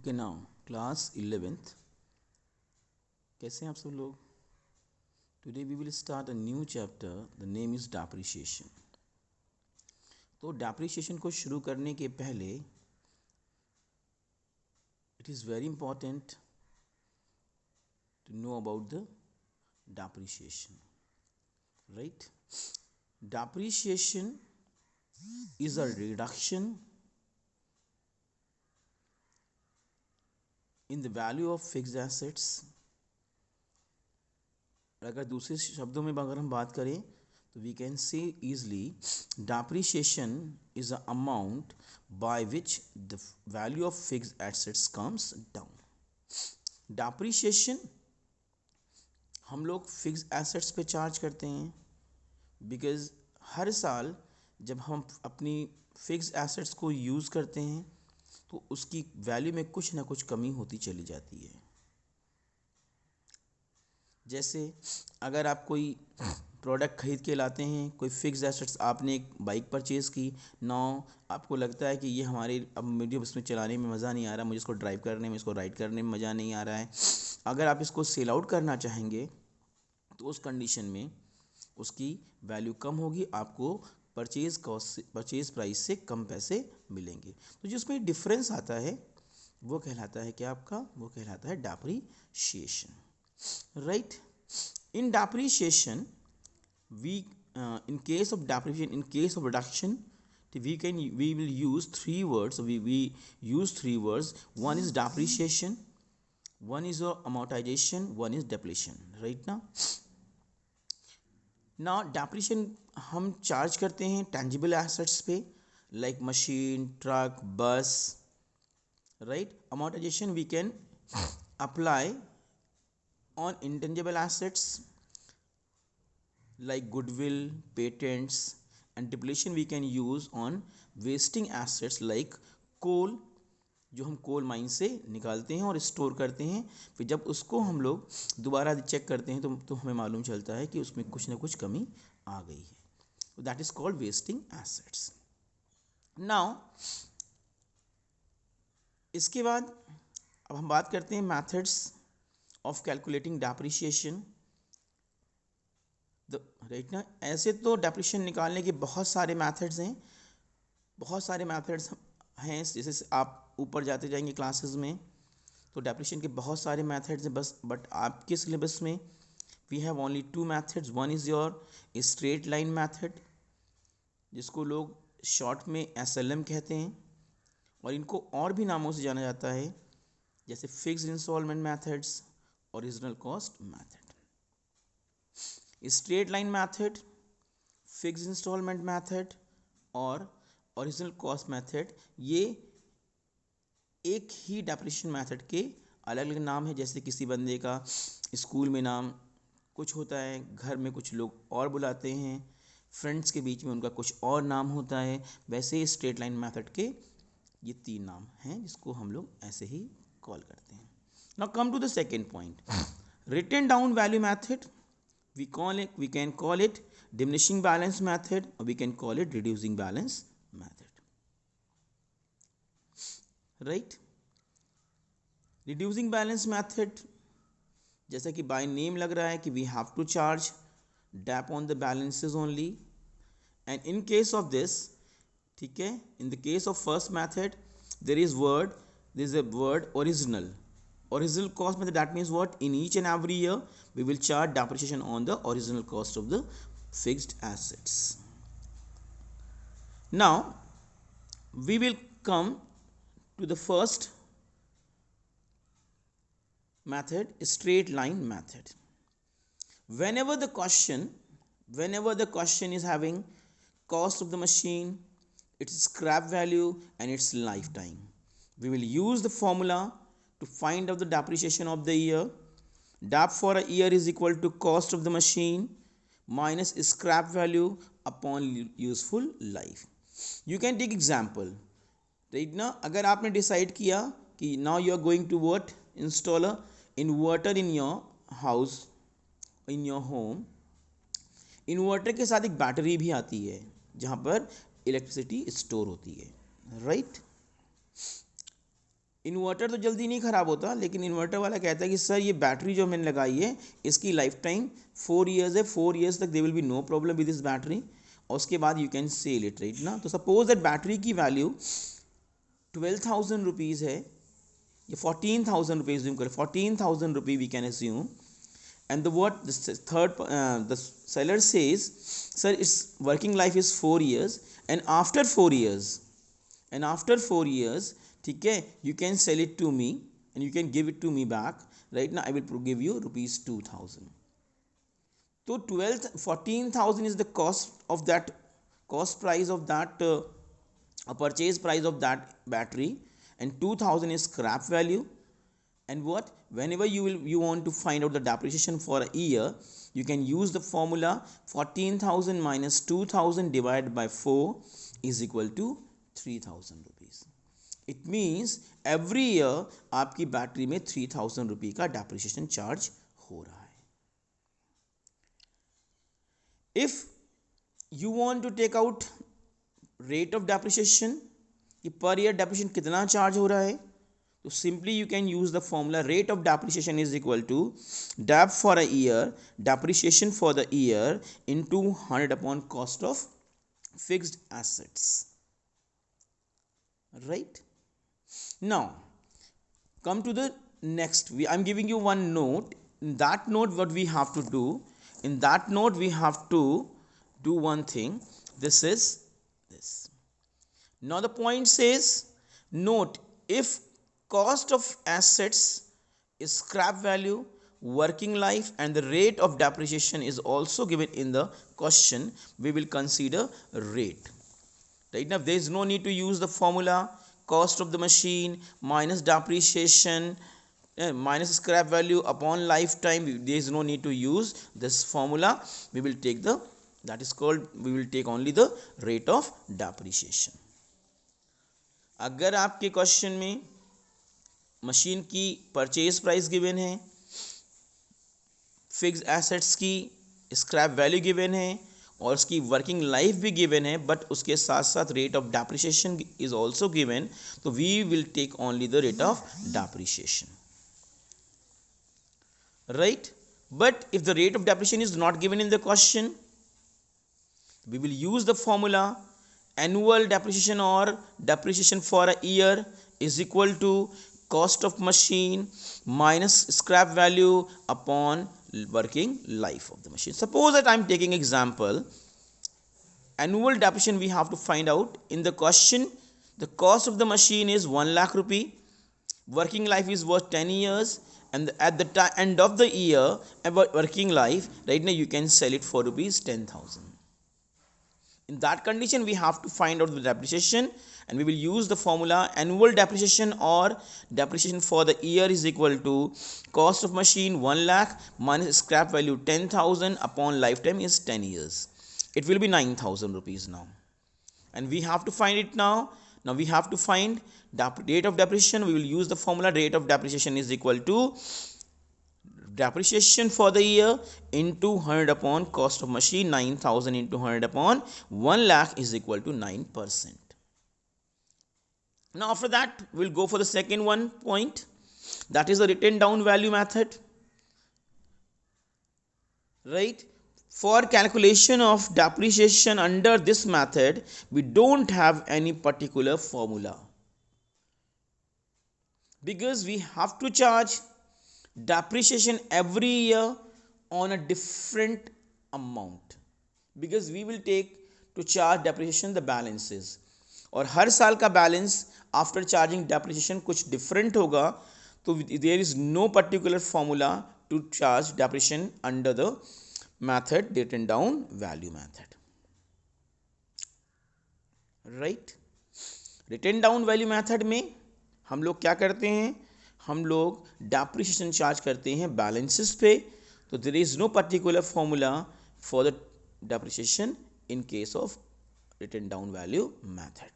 Okay now class 11th कैसे हैं आप सब लोग। Today we will start a new chapter, the name is depreciation. तो डेप्रिसिएशन को शुरू करने के पहले it is very important to know about the depreciation, right. Depreciation is a reduction in the value of fixed assets। अगर दूसरे शब्दों में अगर हम बात करें तो we can say easily depreciation is a amount by which the value of fixed assets comes down। depreciation हम लोग फिक्स्ड एसेट्स पे चार्ज करते हैं बिकॉज हर साल जब हम अपनी फिक्स्ड एसेट्स को यूज़ करते हैं तो उसकी वैल्यू में कुछ ना कुछ कमी होती चली जाती है। जैसे अगर आप कोई प्रोडक्ट खरीद के लाते हैं, कोई फिक्स्ड एसेट्स, आपने एक बाइक परचेज़ की, नाउ आपको लगता है कि ये हमारे अब मुझे इसमें चलाने में मज़ा नहीं आ रहा, मुझे इसको ड्राइव करने में, इसको राइड करने में मज़ा नहीं आ रहा है। अगर आप इसको सेल आउट करना चाहेंगे तो उस कंडीशन में उसकी वैल्यू कम होगी, आपको परचेज प्राइस से कम पैसे मिलेंगे। तो जिसमें डिफरेंस आता है वो कहलाता है क्या आपका, वो कहलाता है depreciation, right. In depreciation we in case of depreciation, in case of reduction, we will use three words. We use three words. One is depreciation, one is amortization, one is depletion, right। ना depreciation हम charge करते हैं tangible assets पे, like machine, truck, bus, right. Amortization we can apply on intangible assets like goodwill, patents, and depletion we can use on wasting assets like coal, जो हम coal mine से निकालते हैं और स्टोर करते हैं, फिर जब उसको हम लोग दोबारा चेक करते हैं तो हमें मालूम चलता है कि उसमें कुछ ना कुछ कमी आ गई है। तो that is called wasting assets. Now इसके बाद अब हम बात करते हैं methods of calculating depreciation, right ना। ऐसे तो डेप्रिसिएशन निकालने के बहुत सारे मेथड्स हैं, बहुत सारे मेथड्स हैं। जैसे आप ऊपर जाते जाएंगे क्लासेस में तो डेप्रिसिएशन के बहुत सारे मेथड्स हैं, बस बट आपके सिलेबस में we have only two methods. One is your straight line method, जिसको लोग शॉर्ट में SLM कहते हैं, और इनको और भी नामों से जाना जाता है, जैसे fixed installment methods, original cost method. Straight line method, fixed installment method और ओरिजिनल कॉस्ट मेथड, ये एक ही डेप्रिसिएशन मेथड के अलग अलग नाम है। जैसे किसी बंदे का स्कूल में नाम कुछ होता है, घर में कुछ लोग और बुलाते हैं, फ्रेंड्स के बीच में उनका कुछ और नाम होता है, वैसे ही स्ट्रेट लाइन मेथड के ये तीन नाम हैं जिसको हम लोग ऐसे ही कॉल करते हैं। Now come to the second point, written down value method. We can call it diminishing balance method, or we can call it reducing balance method, right। reducing balance method जैसा कि by name लग रहा है कि we have to charge DAP on the balances only, and in case of this, ठीक है, in the case of first method there is a word original cost method. That means what, in each and every year we will charge depreciation on the original cost of the fixed assets. Now we will come to the first method, straight line method. Whenever the question is having cost of the machine, its scrap value and its lifetime, we will use the formula to find out the depreciation of the year. DAP for a year is equal to cost of the machine minus scrap value upon useful life. You can take example, right ना। अगर आपने decide किया कि now you are going to what, install a inverter in your house, in your home, inverter के साथ एक battery भी आती है जहाँ पर इलेक्ट्रिसिटी स्टोर होती है, राइट। इन्वर्टर तो जल्दी नहीं ख़राब होता, लेकिन इन्वर्टर वाला कहता है कि सर ये बैटरी जो मैंने लगाई है इसकी लाइफ टाइम 4 ईयर्स है, 4 ईयर्स तक they will be no problem with this battery, और उसके बाद you can sell it, right ना। तो सपोज दैट बैटरी की वैल्यू 12,000 रुपीज़ है, ये 14,000 रुपीज़ यूम करें, 14,000 rupee we can assume, and the what the seller says, sir its working life is 4 years, and after 4 years, ठीक है, you can sell it to me and you can give it to me back, right now I will give you rupees 2,000. So 14,000 is the cost price of that purchase price of that battery, and 2,000 is scrap value. And what, whenever you want to find out the depreciation for a year, you can use the formula 14,000 minus 2,000 divided by 4 is equal to 3,000 rupees. It means every year आपकी battery में 3,000 रुपये का depreciation charge हो रहा है. If you want to take out rate of depreciation, कि per year depreciation कितना charge हो रहा है, तो simply you can use the formula rate of depreciation is equal to dep for a year, depreciation for the year into 100 upon cost of fixed assets, right. Now come to the next, I am giving you one note. In that note what we have to do, in that note we have to do one thing. This is this. Now the point says, note, if cost of assets is scrap value, working life, and the rate of depreciation is also given in the question, we will consider rate. Right now there is no need to use the formula cost of the machine minus depreciation minus scrap value upon lifetime. There is no need to use this formula. We will take the, that is called, we will take only the rate of depreciation. अगर आपके question में machine की purchase price given है, fixed assets की scrap value given है, और उसकी working life भी गिवन है, बट उसके साथ साथ rate of depreciation is also given, तो we will take only the rate of depreciation, right. But if the rate of depreciation is not given in the question, we will use the formula annual depreciation or depreciation for a year is equal to cost of machine minus scrap value upon working life of the machine. Suppose that I am taking example, annual depreciation we have to find out. In the question, the cost of the machine is 1 lakh rupee, working life is worth 10 years, and at the end of the year about working life, right now you can sell it for rupees 10,000. In that condition we have to find out the depreciation, and we will use the formula annual depreciation or depreciation for the year is equal to cost of machine 1 lakh minus scrap value 10,000 upon lifetime is 10 years. It will be 9,000 rupees now, and we have to find it now. Now we have to find rate of depreciation. We will use the formula rate of depreciation is equal to depreciation for the year into 100 upon cost of machine, 9,000 into 100 upon 1 lakh is equal to 9%. Now after that we'll go for the second one point, that is the written down value method, right. For calculation of depreciation under this method, we don't have any particular formula, because we have to charge depreciation every year on a different amount, because we will take to charge depreciation the balances, और हर साल का balance after charging depreciation कुछ different होगा, तो there is no particular formula to charge depreciation under the method written down value method, right. Written down value method में हम लोग क्या करते हैं, हम लोग डेप्रिसिएशन चार्ज करते हैं बैलेंसेस पे, तो there is no particular formula for the depreciation in case of written down value method.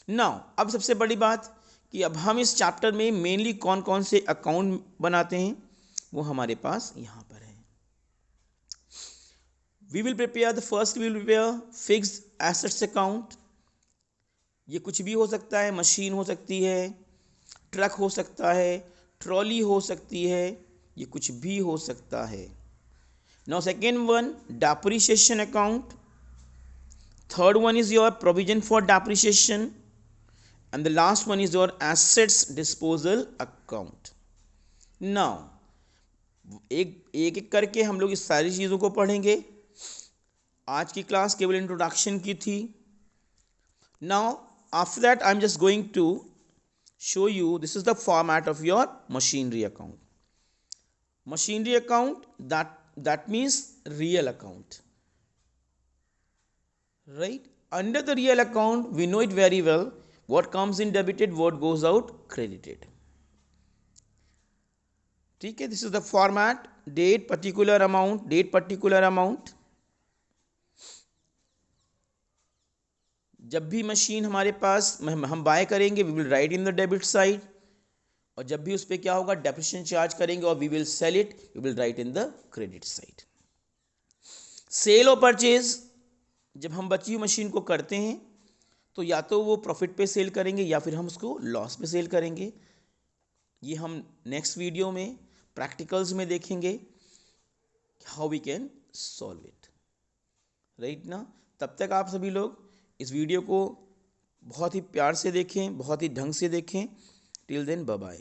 Now अब सबसे बड़ी बात कि अब हम इस चैप्टर में मेनली कौन कौन से अकाउंट बनाते हैं, वो हमारे पास यहाँ पर है. We will prepare the first, we will prepare fixed assets account. ये कुछ भी हो सकता है, मशीन हो सकती है, ट्रक हो सकता है, ट्रॉली हो सकती है, ये कुछ भी हो सकता है। Now second one, depreciation account. Third one is your provision for depreciation and the last one is your assets disposal account. Now एक एक करके हम लोग इस सारी चीज़ों को पढ़ेंगे। आज की क्लास केवल इंट्रोडक्शन की थी। Now after that I am just going to show you this is the format of your machinery account. Machinery account, that means real account, right? Under the real account we know it very well, what comes in debited, what goes out credited. ठीक है, this is the format, date particular amount, date particular amount. जब भी machine हमारे पास हम buy करेंगे we will write in the debit side, और जब भी उस पर क्या होगा डेप्रिसिएशन चार्ज करेंगे और we will sell it, we will write in the credit side. Sell और परचेज, जब हम बची हुई मशीन को करते हैं तो या तो वो प्रॉफिट पे सेल करेंगे या फिर हम उसको लॉस पे सेल करेंगे। ये हम नेक्स्ट वीडियो में प्रैक्टिकल्स में देखेंगे how we can solve it, right ना। तब तक आप सभी लोग इस वीडियो को बहुत ही प्यार से देखें, बहुत ही ढंग से देखें। Till then bye bye.